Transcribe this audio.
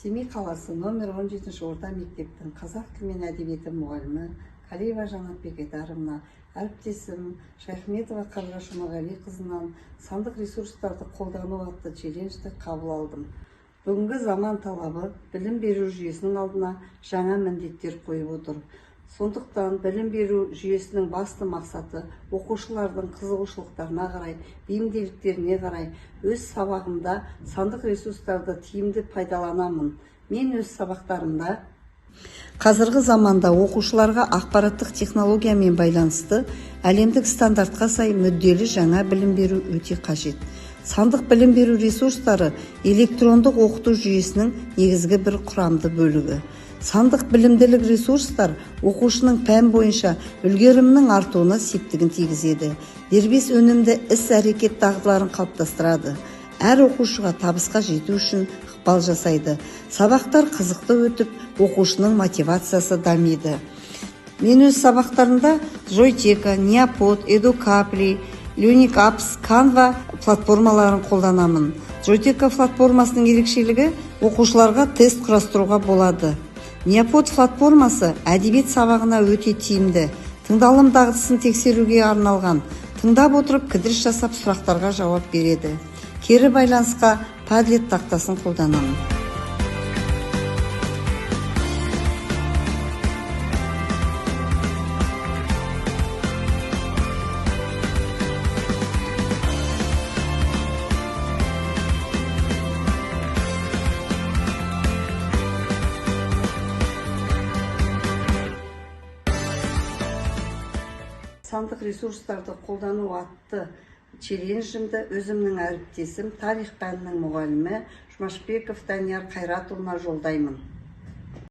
Семей қаласы номер 17 орта мектептің қазақ тілі мен әдебиеті мұғалімі Қалиева Жанат Бекайдаровна, әріптесім Шайхметова Қарғаш Жұмағалиқызынан сандық ресурстарды қолдану атты челленджді қабыл алдым. Бүгінгі заман талабы білім беру жүйесінің алдына жаңа міндеттер қойып отыр. Сондықтан білім беру жүйесінің басты мақсаты оқушылардың қызығушылықтарына қарай, бейімділіктеріне қарай өз сабағымда сандық ресурстарды тиімді пайдаланамын. Мен өз сабақтарымда қазіргі заманда оқушыларға ақпараттық технологиямен байланысты әлемдік стандартқа сай мүдделі жаңа білім беру өте қажет. Сандық білім беру ресурстары электрондық оқыту жүйесінің негізгі бір құрамды бөлігі. Сандық білімділік ресурстар оқушының пән бойынша үлгерімінің артуына септігін тигізеді. Дербес өнімді іс-әрекет дағдыларын қалыптастырады. Әр оқушыға табысқа жету үшін ықпал жасайды. Сабақтар қызықты өтіп, оқушының мотивациясы дамиды. Мен өз сабақтарында Joyteka, Neopod, Educaply, Learning-Apps, Canva платформаларын қолданамын. Joyteka платформасының ерекшелігі оқушыларға тест құрастыруға болады. Neopod платформасы әдебиет сабағына өте тиімді. Тыңдалым дағдысын тексеруге арналған. Тыңдап отырып кідіріс жасап сұрақтарға жауап береді. Кері байланысқа Padlet тақтасын қолданамын. Сандық ресурстарды қолдану атты челленджімді өзімнің әріптесім, тарих пәнінің мұғалімі Жұмашбеков Данияр Қайратұлына жолдаймын.